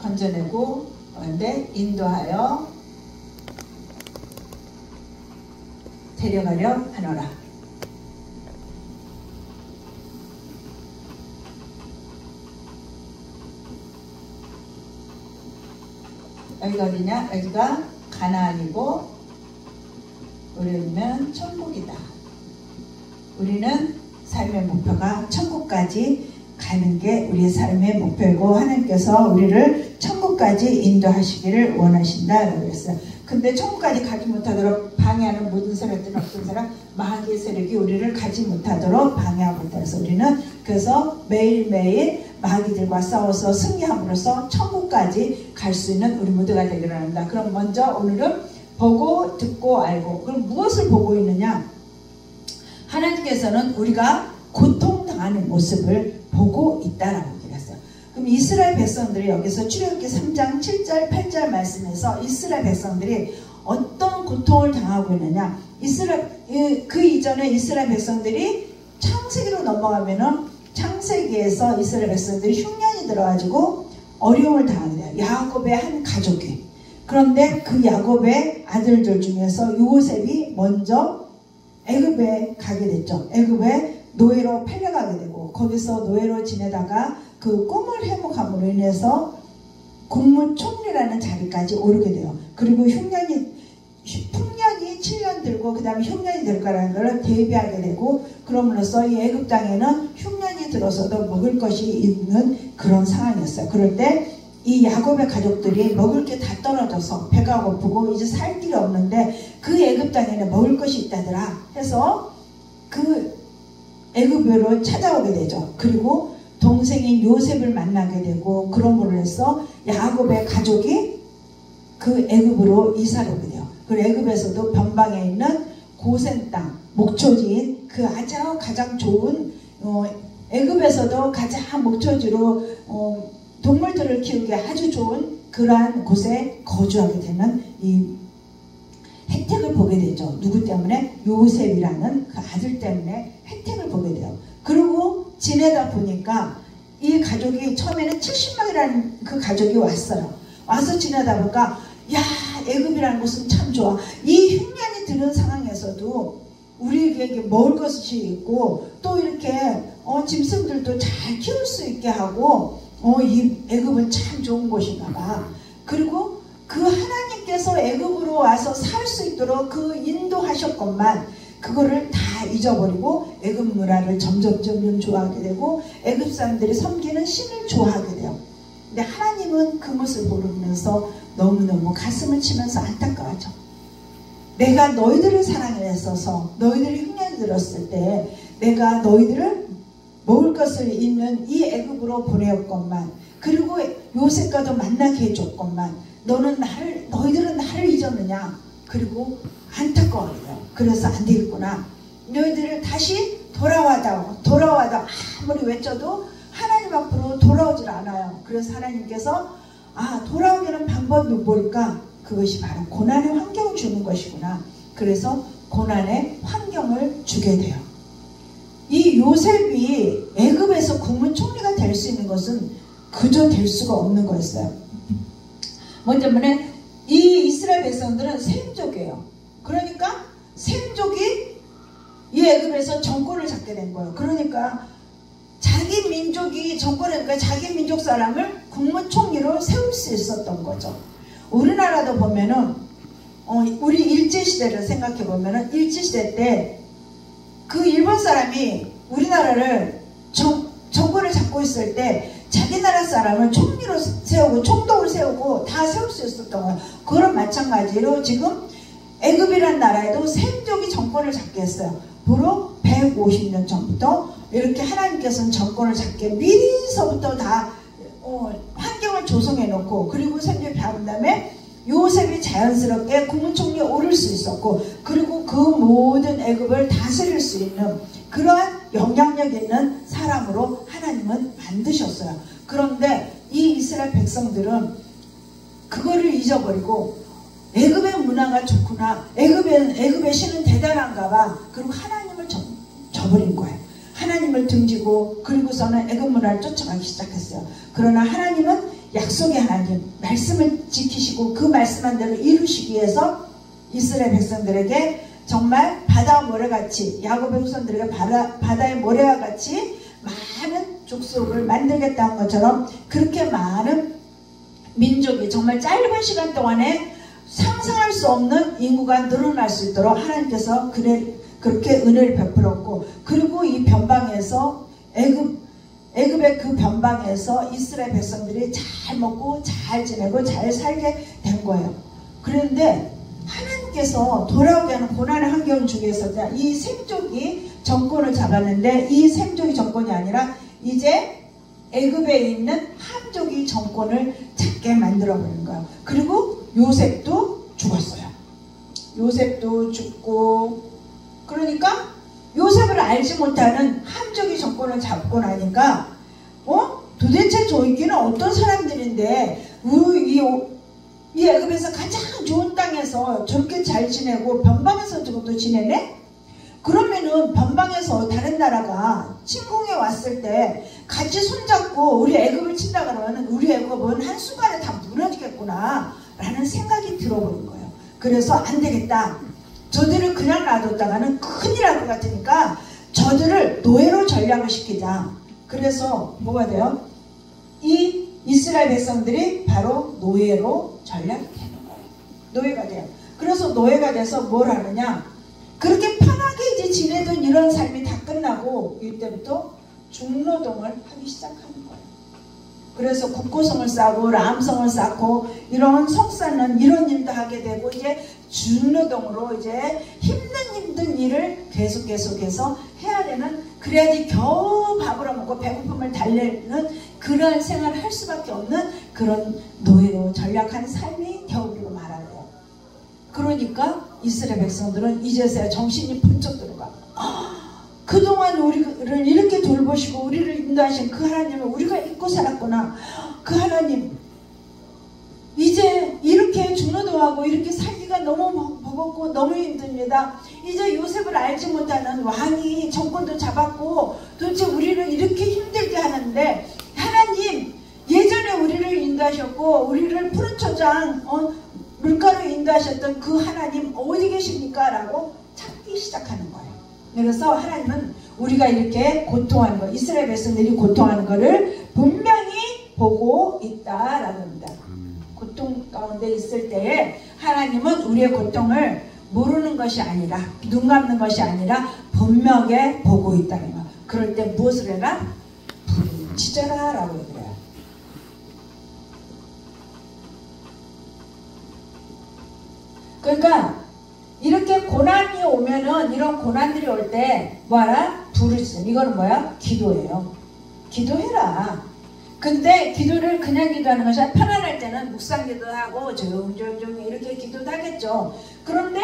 건져내고 인도하여 데려가려 하노라. 여기가 어디냐? 여기가 가나안이고 우리는 천국이다. 우리는 삶의 목표가 천국까지 가는 게 우리의 삶의 목표이고 하나님께서 우리를 천국까지 인도하시기를 원하신다라고 했어요. 근데 천국까지 가지 못하도록 방해하는 모든 세력들은 어떤 사람? 마귀의 세력이 우리를 가지 못하도록 방해하고 있다. 그래서 우리는 그래서 매일매일 마귀들과 싸워서 승리함으로써 천국까지 갈 수 있는 우리 모두가 되기를 합니다. 그럼 먼저 오늘은 보고 듣고 알고. 그럼 무엇을 보고 있느냐? 하나님께서는 우리가 고통당하는 모습을 보고 있다라고 얘기했어요. 그럼 이스라엘 백성들이 여기서 출애굽기 3장 7절 8절 말씀에서 이스라엘 백성들이 어떤 고통을 당하고 있느냐? 그 이전에 이스라엘 백성들이 창세기로 넘어가면은 창세기에서 이스라엘 백성들이 흉년이 들어가지고 어려움을 당하게 돼요. 야곱의 한 가족이. 그런데 그 야곱의 아들들 중에서 요셉이 먼저 애굽에 가게 됐죠. 애굽에 노예로 팔려가게 되고 거기서 노예로 지내다가 그 꿈을 회복함으로 인해서 국무총리라는 자리까지 오르게 돼요. 그리고 풍년이 7년 들고 그 다음에 흉년이 될 거라는 걸 대비하게 되고 그럼으로써 이 애굽 땅에는 흉년이 들어서도 먹을 것이 있는 그런 상황이었어요. 그럴 때 이 야곱의 가족들이 먹을 게 다 떨어져서 배가 고프고 이제 살 길이 없는데 그 애굽 땅에는 먹을 것이 있다더라 해서 그 애굽으로 찾아오게 되죠. 그리고 동생인 요셉을 만나게 되고 그럼으로 해서 야곱의 가족이 그 애굽으로 이사를 오게 돼요. 그리고 애굽에서도 변방에 있는 고센 땅, 목초지인 그 아주 가장 좋은 애굽에서도 가장 목초지로 동물들을 키우기 아주 좋은 그러한 곳에 거주하게 되는 이 혜택을 보게 되죠. 누구 때문에? 요셉이라는 그 아들 때문에 혜택을 보게 돼요. 그리고 지내다 보니까 이 가족이 처음에는 70명이라는 그 가족이 왔어요. 와서 지내다 보니까 야, 애굽이라는 곳은 참 좋아. 이 흉년이 드는 상황에서도 우리에게 먹을 것이 있고 또 이렇게 짐승들도 잘 키울 수 있게 하고 이 애굽은 참 좋은 곳인가 봐. 그리고 그 하나님께서 애굽으로 와서 살 수 있도록 그 인도하셨건만 그거를 다 잊어버리고 애굽 문화를 점점 좋아하게 되고 애굽 사람들이 섬기는 신을 좋아하게 돼요. 근데 하나님은 그 모습을 보면서 너무너무 가슴을 치면서 안타까워하죠. 내가 너희들을 사랑했어서 너희들이 흉년이 들었을 때 내가 너희들을 먹을 것을 있는 이 애굽으로 보내었건만 그리고 요셉과도 만나게 해줬건만 너희들은 나를 잊었느냐. 그리고 안타까워요. 그래서 안 되겠구나. 너희들을 다시 돌아와다 아무리 외쳐도 하나님 앞으로 돌아오질 않아요. 그래서 하나님께서 돌아오기는 방법이 뭘까? 그것이 바로 고난의 환경을 주는 것이구나. 그래서 고난의 환경을 주게 돼요. 이 요셉이 애굽에서 국무총리가 될 수 있는 것은 그저 될 수가 없는 거였어요. 먼저 뭐냐? 이 이스라엘 백성들은 셈족이에요. 그러니까 셈족이 이 애굽에서 정권을 잡게 된 거예요. 그러니까 자기 민족이 정권을 자기 민족 사람을 국무총리로 세울 수 있었던 거죠. 우리나라도 보면은 우리 일제시대를 생각해 보면은 일제시대 때 그 일본 사람이 우리나라를 정권을 잡고 있을 때 자기 나라 사람을 총리로 세우고 총독을 세우고 다 세울 수 있었던 거예요. 그런 마찬가지로 지금 애굽이라는 나라에도 셈족이 정권을 잡게 했어요. 바로 150년 전부터 이렇게 하나님께서는 정권을 잡게 미리서부터 다 환경을 조성해 놓고 그리고 셈족이 잡은 다음에 요셉이 자연스럽게 국무총리에 오를 수 있었고 그리고 그 모든 애굽을 다스릴 수 있는 그러한 영향력 있는 사람으로 하나님은 만드셨어요. 그런데 이 이스라엘 백성들은 그거를 잊어버리고 애굽의 문화가 좋구나. 애굽의 신은 대단한가 봐. 그리고 하나님을 저버린 거예요. 하나님을 등지고 그리고서는 애굽 문화를 쫓아가기 시작했어요. 그러나 하나님은 약속의 하나님, 말씀을 지키시고 그 말씀한 대로 이루시기 위해서 이스라엘 백성들에게 정말 바다와 모래같이, 야곱의 후손들에게 바다의 모래와 같이 많은 족속을 만들겠다는 것처럼 그렇게 많은 민족이 정말 짧은 시간 동안에 상상할 수 없는 인구가 늘어날 수 있도록 하나님께서 그렇게 은혜를 베풀었고, 그리고 이 변방에서 애굽의 그 변방에서 이스라엘 백성들이 잘 먹고 잘 지내고 잘 살게 된 거예요. 그런데 하나님께서 돌아오게 하는 고난의 환경 중에서 이 셈족이 정권을 잡았는데, 이 셈족이 정권이 아니라 이제 애굽에 있는 함족이 정권을 잡게 만들어버린 거예요. 그리고 요셉도 죽었어요. 요셉도 죽고, 그러니까 요셉을 알지 못하는 함족이 정권을 잡고 나니까 도대체 저희끼는 어떤 사람들인데 이 애굽에서 가장 좋은 땅에서 저렇게 잘 지내고 변방에서 저것도 지내네? 그러면은 변방에서 다른 나라가 침공해 왔을 때 같이 손잡고 우리 애굽을 친다 그러면 우리 애굽은 한순간에 다 무너지겠구나 라는 생각이 들어버린 거예요. 그래서 안 되겠다. 저들을 그냥 놔뒀다가는 큰일 날 것 같으니까 저들을 노예로 전략을 시키자. 그래서 뭐가 돼요? 이 이스라엘 백성들이 바로 노예로 전략이 되는 거예요. 노예가 돼요. 그래서 노예가 돼서 뭘 하느냐? 그렇게 편하게 이제 지내던 이런 삶이 다 끝나고 이때부터 중노동을 하기 시작하는 거예요. 그래서 국고성을 쌓고 람성을 쌓고 이런 석사는 이런 일도 하게 되고 이제 중노동으로 이제 힘든 일을 계속해서 해야 되는, 그래야지 겨우 밥을 먹고 배고픔을 달래는 그런 생활을 할 수밖에 없는 그런 노예로 전락한 삶이 되어버리고 말아요. 그러니까 이스라엘 백성들은 이제서야 정신이 번쩍 들어가. 그동안 우리를 이렇게 돌보시고 우리를 인도하신 그 하나님을 우리가 잊고 살았구나. 그 하나님 이제 이렇게 중노동하고 이렇게 살기가 너무 버겁고 너무 힘듭니다. 이제 요셉을 알지 못하는 왕이 정권도 잡았고 도대체 우리를 이렇게 힘들게 하는데, 하나님 예전에 우리를 인도하셨고 우리를 푸른 초장 물가로 인도하셨던 그 하나님 어디 계십니까? 라고 찾기 시작하는 거예요. 그래서 하나님은 우리가 이렇게 고통하는 거, 이스라엘 백성들이 고통하는 거를 분명히 보고 있다라는 겁니다. 고통 가운데 있을 때에 하나님은 우리의 고통을 모르는 것이 아니라, 눈 감는 것이 아니라 분명히 보고 있다는 거예요. 그럴 때 무엇을 해라? 부르짖어라 라고 그래요. 그러니까 이렇게 고난이 오면은, 이런 고난들이 올 때 뭐하라? 부르짖어. 이거는 뭐야? 기도예요. 기도해라. 근데 기도를 그냥 기도하는 것이 아니라 편안할 때는 묵상 기도하고 조용조용히 이렇게 기도도 하겠죠. 그런데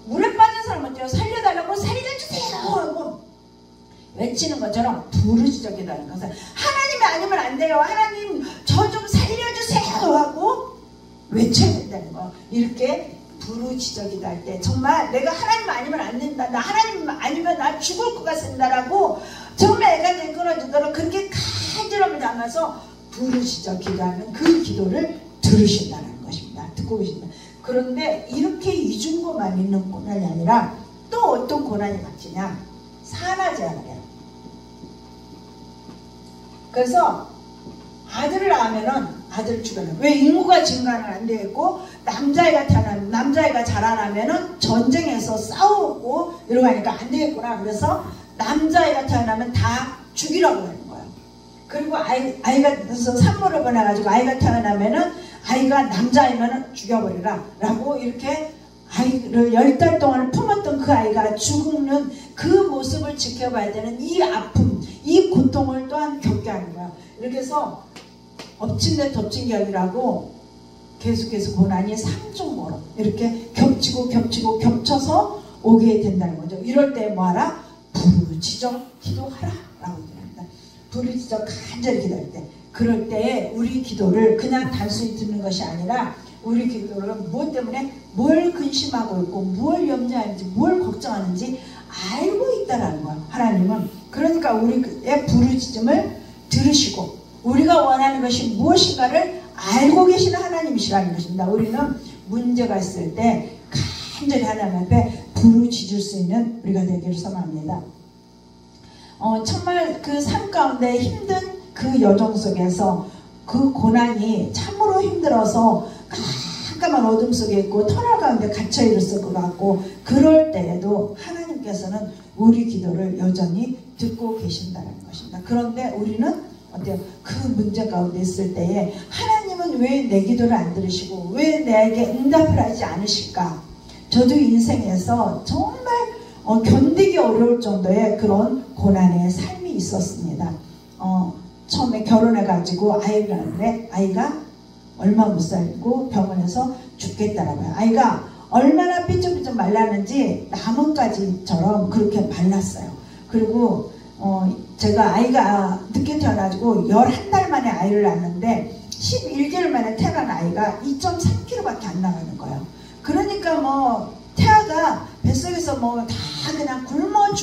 물에 빠진 사람은 어때요? 살려달라고 살려주세요 하고 외치는 것처럼 부르짖어 기도하는 것은, 하나님이 아니면 안 돼요. 하나님 저 좀 살려주세요 하고 외쳐야 된다는 거. 이렇게 부르짖어 기도할 때 정말 내가 하나님 아니면 안 된다, 나 하나님 아니면 나 죽을 것 같습니다 라고 정말 애가 끊어지도록 그렇게 간절함을 담아서 부르짖어 기도하는 그 기도를 들으신다는 것입니다. 듣고 계신다. 그런데 이렇게 이중고만 있는 고난이 아니라 또 어떤 고난이 닥치냐? 산화제한을 해요. 그래서 아들을 낳으면은 아들을 죽여요. 왜? 인구가 증가는 안 되고 남자애가 자라나면은 전쟁에서 싸우고 이러고 하니까 안 되겠구나. 그래서 남자애가 태어나면 다 죽이라고 하는 거예요. 그리고 아이가 산모를 보내가지고 아이가 태어나면은 아이가 남자이면은 죽여버리라 라고, 이렇게 아이를 10달 동안 품었던 그 아이가 죽는 그 모습을 지켜봐야 되는 이 아픔, 이 고통을 또한 겪게 하는 거예요. 이렇게 해서 엎친 데 덮친 격이라고 계속해서 고난이 3종으로 이렇게 겹쳐서 오게 된다는 거죠. 이럴 때 뭐하라? 부르짖어 기도하라 라고 얘기합니다. 부르짖어 간절히 기도할 때, 그럴 때 우리 기도를 그냥 단순히 듣는 것이 아니라 우리 기도를 무엇 때문에 뭘 근심하고 있고 뭘 염려하는지 뭘 걱정하는지 알고 있다는 거예요. 하나님은 그러니까 우리의 부르짖음을 들으시고 우리가 원하는 것이 무엇인가를 알고 계시는 하나님이시라는 것입니다. 우리는 문제가 있을 때 간절히 하나님 앞에 부르짖을 수 있는 우리가 되기를 소망합니다. 정말 그 삶 가운데 힘든 그 여정 속에서 그 고난이 참으로 힘들어서 깜깜한 어둠 속에 있고 터널 가운데 갇혀 있을 것 같고 그럴 때에도 하나님께서는 우리 기도를 여전히 듣고 계신다는 것입니다. 그런데 우리는 어때요? 그 문제 가운데 있을 때에 하나님은 왜 내 기도를 안 들으시고 왜 내게 응답을 하지 않으실까? 저도 인생에서 정말 견디기 어려울 정도의 그런 고난의 삶이 있었습니다. 처음에 결혼해가지고 아이를 낳는데 아이가 얼마 못 살고 병원에서 죽겠다라고요. 아이가 얼마나 삐쩍삐쩍 말랐는지 나뭇가지처럼 그렇게 말랐어요. 그리고 제가 아이가 늦게 태어나가지고 11달 만에 아이를 낳았는데 11개월 만에 태어난 아이가 2.3kg밖에 안 나가는 거예요. 그러니까 뭐 태아가 뱃속에서 뭐 다 그냥 굶어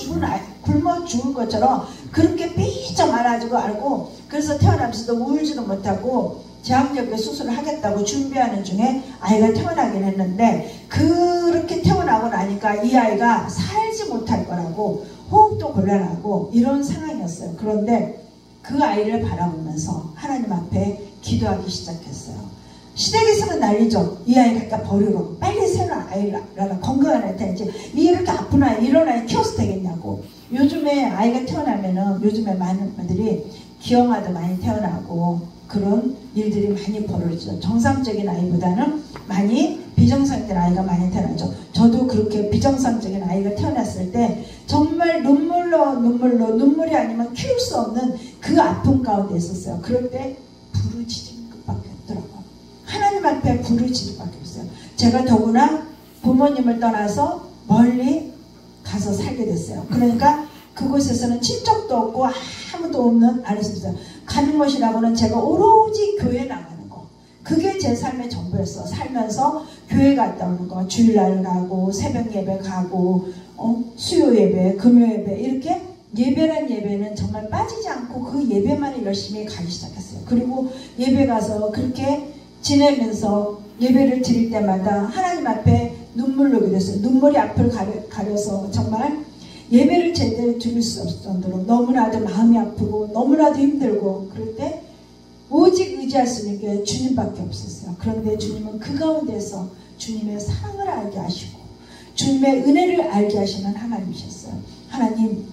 죽은 것처럼 그렇게 삐쩍 말아가지고 알고 그래서 태어나면서도 울지도 못하고 제왕절개 수술을 하겠다고 준비하는 중에 아이가 태어나긴 했는데 그렇게 태어나고 나니까 이 아이가 살지 못할 거라고 호흡도 곤란하고 이런 상황이었어요. 그런데 그 아이를 바라보면서 하나님 앞에 기도하기 시작했어요. 시댁에서는 난리죠. 이 아이 갖다 버리고 빨리 새로운 아이를 낳아라. 건강한 아이 텐지 이렇게 아픈 아이 이런 아이 키워서 되겠냐고. 요즘에 아이가 태어나면은 요즘에 많은 분들이 기형아도 많이 태어나고 그런 일들이 많이 벌어지죠. 정상적인 아이보다는 많이 비정상적인 아이가 많이 태어나죠. 저도 그렇게 비정상적인 아이가 태어났을 때 정말 눈물이 아니면 키울 수 없는 그 아픔 가운데 있었어요. 그럴 때 부르짖는 것밖에 없더라고요. 하나님 앞에 부르짖는 것밖에 없어요. 제가 더구나 부모님을 떠나서 멀리 가서 살게 됐어요. 그러니까 그곳에서는 친척도 없고 아무도 없는 안에서 가는 것이라고는 제가 오로지 교회 나가는 거. 그게 제 삶의 전부였어. 살면서 교회 갔다 오는 거. 주일날 가고 새벽 예배 가고 수요 예배, 금요 예배 이렇게 예배란 예배는 정말 빠지지 않고 그 예배만을 열심히 가기 시작했어요. 그리고 예배 가서 그렇게 지내면서 예배를 드릴 때마다 하나님 앞에 눈물로 오게 됐어요. 눈물이 앞을 가려서 정말 예배를 제대로 드릴 수 없을 정도로 너무나도 마음이 아프고 너무나도 힘들고 그럴 때 오직 의지할 수 있는 게 주님밖에 없었어요. 그런데 주님은 그 가운데서 주님의 사랑을 알게 하시고 주님의 은혜를 알게 하시는 하나님이셨어요. 하나님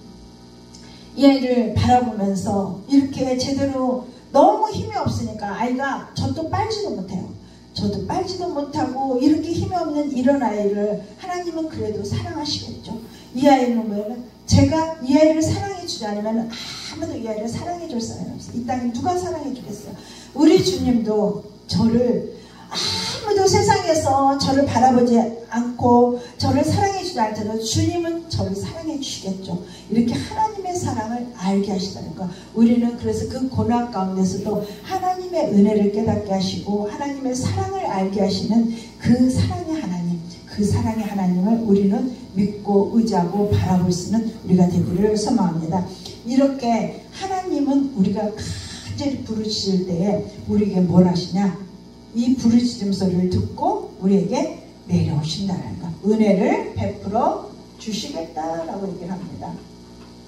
이 아이를 바라보면서 이렇게 제대로 너무 힘이 없으니까 아이가 저도 빨지도 못해요. 저도 빨지도 못하고 이렇게 힘이 없는 이런 아이를 하나님은 그래도 사랑하시겠죠. 이 아이는 뭐냐면 제가 이 아이를 사랑해 주지 않으면 아무도 이 아이를 사랑해 줄 사람이 없어요. 이 땅에 누가 사랑해 주겠어요. 우리 주님도 저를 아무도 세상에서 저를 바라보지 않고 저를 사랑해 주지 않더라도 주님은 저를 사랑해 주시겠죠. 이렇게 하나님의 사랑을 알게 하시다는 거. 우리는 그래서 그 고난 가운데서도 하나님의 은혜를 깨닫게 하시고 하나님의 사랑을 알게 하시는 그 사랑의 하나님, 그 사랑의 하나님을 우리는 믿고 의지하고 바라볼 수 있는 우리가 되기를 소망합니다. 이렇게 하나님은 우리가 간절히 부르짖을 때에 우리에게 뭘 하시냐? 이 부르짖음 소리를 듣고 우리에게 내려오신다는 것. 은혜를 베풀어 주시겠다라고 얘기를 합니다.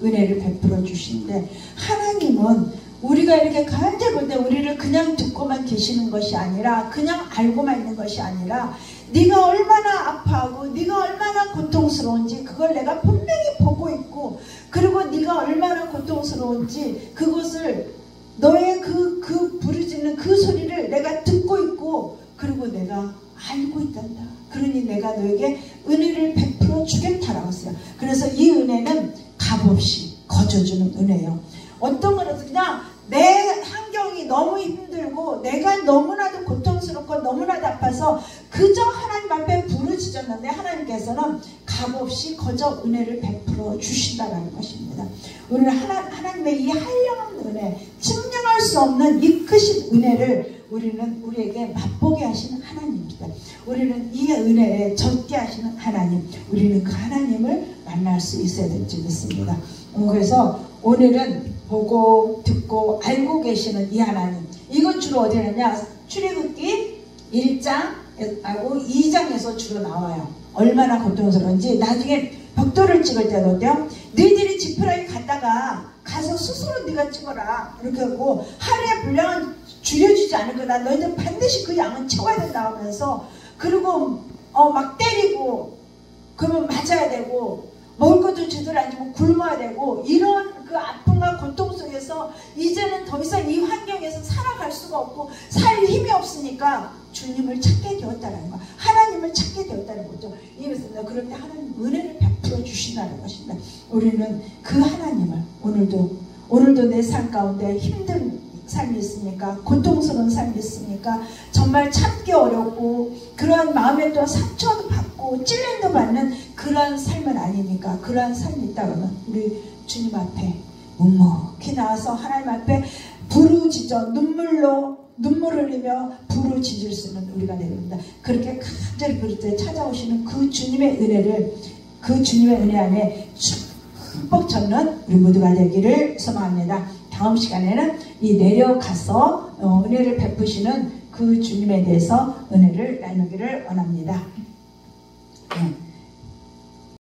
은혜를 베풀어 주시는데 하나님은 우리가 이렇게 간절히 볼 때 우리를 그냥 듣고만 계시는 것이 아니라 그냥 알고만 있는 것이 아니라 네가 얼마나 아파하고 네가 얼마나 고통스러운지 그걸 내가 분명히 보고 있고 그리고 네가 얼마나 고통스러운지 그것을 너의 그 부르짖는 그 소리를 내가 듣고 있고 그리고 내가 알고 있단다. 그러니 내가 너에게 은혜를 베풀어 주겠다라고 했어요. 그래서 이 은혜는 값없이 거저주는 은혜예요. 어떤 거라도 그냥 내 환경이 너무 힘들고 내가 너무나도 고통스럽고 너무나도 아파서 그저 하나님 앞에 부르짖었는데 하나님께서는 값없이 거저 은혜를 베풀어 주신다는 것입니다. 우리는 하나님의 이 한량한 은혜, 측량할 수 없는 이 크신 은혜를 우리는 우리에게 맛보게 하시는 하나님입니다. 우리는 이 은혜에 젖게 하시는 하나님, 우리는 그 하나님을 만날 수 있어야 될지 믿습니다. 그래서 오늘은 보고 듣고 알고 계시는 이 하나님, 이건 주로 어디 나냐? 출애굽기 1장하고 2장에서 주로 나와요. 얼마나 고통스러운지. 나중에 벽돌을 찍을 때도 어때요? 너희들이 지푸라기 갔다가 가서 스스로 네가 찍어라 이렇게 하고, 하루의 분량은 줄여주지 않을 거다. 너희들 반드시 그 양은 채워야 된다 하면서, 그리고 막 때리고 그러면 맞아야 되고, 먹을 것도 제대로 안 주면 굶어야 되고, 이런 그 아픔과 고통 속에서 이제는 더 이상 이 환경에서 살아갈 수가 없고 살 힘이 없으니까 주님을 찾게 되었다는 거, 하나님을 찾게 되었다는 거죠. 이랬습니다. 그럴 때 하나님 은혜를 베풀어 주신다는 것입니다. 우리는 그 하나님을 오늘도 내 삶 가운데 힘든 삶이 있습니까? 고통스러운 삶이 있습니까? 정말 참기 어렵고 그러한 마음에 또 상처도 받고 찔림도 받는 그러한 삶은 아닙니까? 그러한 삶이 있다 그러면 우리 주님 앞에 묵묵히 나와서 하나님 앞에 부르짖어 눈물을 흘리며 부르짖을 수 있는 우리가 되립니다. 그렇게 간절히 부를 때 찾아오시는 그 주님의 은혜를, 그 주님의 은혜 안에 흠뻑 젖는 우리 모두가 되기를 소망합니다. 다음 시간에는 이 내려가서 은혜를 베푸시는 그 주님에 대해서 은혜를 나누기를 원합니다. 네.